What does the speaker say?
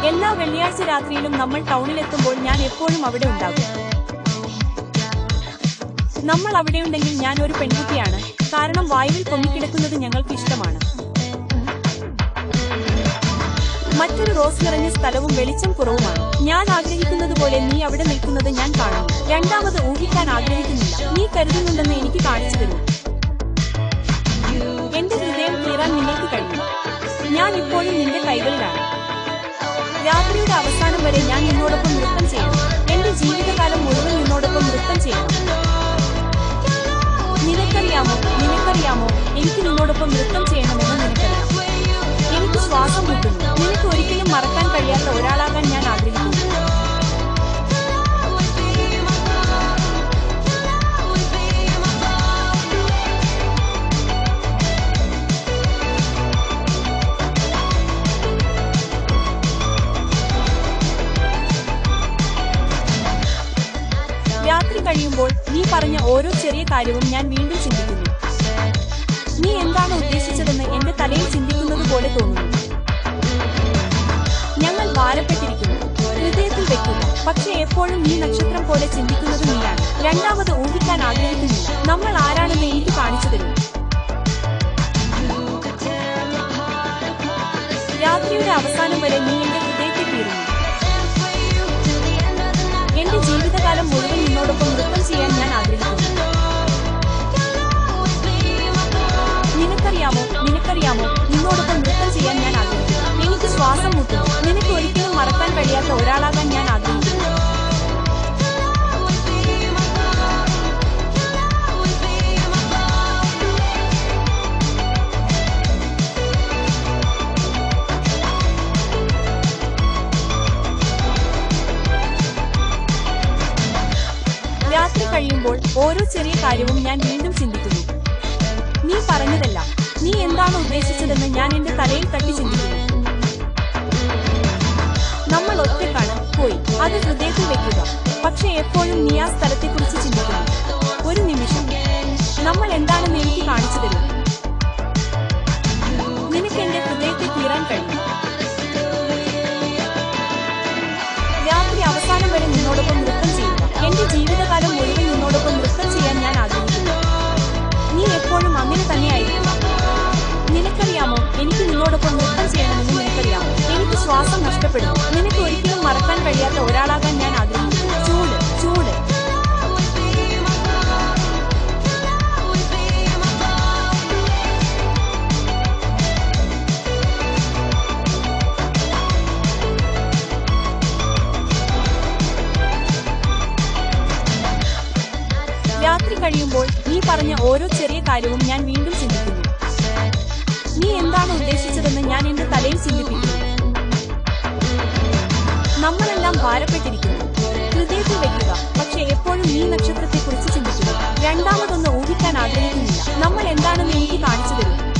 എല്ലാ വെള്ളിയാഴ്ച രാത്രിയിലും നമ്മൾ ടൗണിലെത്തുമ്പോൾ ഞാൻ എപ്പോഴും അവിടെ ഉണ്ടാകും. നമ്മൾ അവിടെയുണ്ടെങ്കിൽ ഞാൻ ഒരു പെൺകുട്ടിയാണ്, കാരണം വായുവിൽ പൊങ്ങിക്കിടക്കുന്നത് ഞങ്ങൾക്ക് ഇഷ്ടമാണ്. മറ്റൊരു റോസ് നിറഞ്ഞ സ്ഥലവും വെളിച്ചം കുറവുമാണ്. ഞാൻ ആഗ്രഹിക്കുന്നത് പോലെ നീ അവിടെ നിൽക്കുന്നത് ഞാൻ കാണുന്നു. രണ്ടാമത് ഊഹിക്കാൻ ആഗ്രഹിക്കുന്നില്ല. നീ കരുതുന്നുണ്ടെന്ന് എനിക്ക് കാണിച്ചു തരൂ. എന്റെ ഹൃദയം കീറാൻ നിങ്ങൾക്ക് കഴിയും. ഞാൻ ഇപ്പോഴും നിന്റെ കൈകളിലാണ്. രാത്രിയുടെ അവസാനം വരെ ഞാൻ നിന്നോടൊപ്പം നൃത്തം ചെയ്യണം. എന്റെ ജീവിതകാലം മുഴുവൻ നിന്നോടൊപ്പം നൃത്തം ചെയ്യണം. നിനക്കറിയാമോ എനിക്ക് നിന്നോടൊപ്പം നൃത്തം ചെയ്യണമെന്ന് നിനക്കറിയാം. എനിക്ക് ശ്വാസം മുട്ടുന്നു. നിനക്ക് ഒരിക്കലും മറക്കാൻ കഴിയാത്ത ഒരാളാകാൻ ഞാൻ ആഗ്രഹിക്കുന്നു. രാത്രി കഴിയുമ്പോൾ നീ പറഞ്ഞ ഓരോ ചെറിയ കാര്യവും ഞാൻ വീണ്ടും ചിന്തിക്കുന്നു. നീ എന്താണ് ഉദ്ദേശിച്ചതെന്ന് എന്റെ തലയിൽ ചിന്തിക്കുന്നത് പോലെ തോന്നുന്നു. ഞങ്ങൾ ഭാരപ്പെട്ടിരിക്കുന്നു. ഹൃദയത്തിൽ വെക്കുക. പക്ഷെ എപ്പോഴും നീ നക്ഷത്രം പോലെ ചിന്തിക്കുന്നത് നീയാണ്. രണ്ടാമത് ഊഹിക്കാൻ ആഗ്രഹിക്കുന്നില്ല. നമ്മൾ ആരാണെന്ന് എനിക്ക് കാണിച്ചു തരും. രാത്രിയുടെ അവസാനം വരെ നീ എന്റെ ഹൃദയത്തെ കീറുന്നു. എന്റെ ജീവിതകാലം മുഴുവൻ നിന്നോടൊപ്പം നൃത്തം ചെയ്യാൻ ഞാൻ ആഗ്രഹിക്കുന്നു. നിനക്കറിയാമോ നിന്നോടൊപ്പം നൃത്തം ചെയ്യാൻ ഞാൻ ആഗ്രഹിക്കുന്നു. എനിക്ക് ശ്വാസം മുട്ടുന്നു. നിനക്ക് ഒരിക്കലും മറക്കാൻ കഴിയാത്ത ഒരാളാകാൻ ഞാൻ ആഗ്രഹിക്കുന്നു. രാത്രി കഴിയുമ്പോൾ ഓരോ ചെറിയ കാര്യവും ഞാൻ വീണ്ടും ചിന്തിക്കുന്നു. നീ പറഞ്ഞതല്ല. നീ എന്താണ് ഉദ്ദേശിച്ചതെന്ന് ഞാൻ എന്റെ തലയിൽ തട്ടി ചിന്തിക്കുന്നു. നമ്മൾ ഒറ്റക്കാണ്. പോയി അത് ഹൃദയത്തിൽ വെക്കുക. പക്ഷെ എപ്പോഴും നീ ആ സ്ഥലത്തെക്കുറിച്ച് ചിന്തിക്കുന്നു. ഒരു നിമിഷം. നമ്മൾ എന്താണെന്ന് എനിക്ക് കാണിച്ചു തരും. നിനക്ക് എന്റെ ഹൃദയത്തെ കീറാൻ കഴിയും. രാത്രി അവസാനം വരെ നിന്നോടൊപ്പം നൃത്തം ചെയ്യുക. എന്റെ ജീവിതകാലം മുഴുവൻ നിന്നോടൊപ്പം നൃത്തം ചെയ്യാൻ ഞാൻ ആഗ്രഹിക്കുന്നു. നീ എപ്പോഴും അങ്ങനെ തന്നെയായിരിക്കും. നിനക്കറിയാമോ എനിക്ക് നിന്നോടൊപ്പം നൃത്തം ചെയ്യണമെന്ന് നിനക്കറിയാമോ. എനിക്ക് ശ്വാസം നഷ്ടപ്പെടുന്നു. നിനക്ക് ഒരിക്കലും മറക്കാൻ കഴിയാത്ത ഒരാളാകാൻ ഞാൻ ആഗ്രഹിക്കുന്നു. ചൂട്. രാത്രി കഴിയുമ്പോൾ നീ പറഞ്ഞ ഓരോ ചെറിയ കാര്യവും ഞാൻ വീണ്ടും ചിന്തിക്കുന്നു. നീ എന്താണ് ഉദ്ദേശിച്ചതെന്ന് ഞാൻ എന്റെ തലയിൽ ചിന്തിപ്പിക്കുന്നു. നമ്മളെല്ലാം ഭാരപ്പെട്ടിരിക്കുന്നു. ഹൃദയത്തിൽ വെക്കുക. പക്ഷെ എപ്പോഴും നീ നക്ഷത്രത്തെക്കുറിച്ച് ചിന്തിക്കുന്നു. രണ്ടാമതൊന്ന് ഊഹിക്കാൻ ആഗ്രഹിക്കുന്നില്ല. നമ്മൾ എന്താണെന്ന് എനിക്ക് കാണിച്ചു തരും.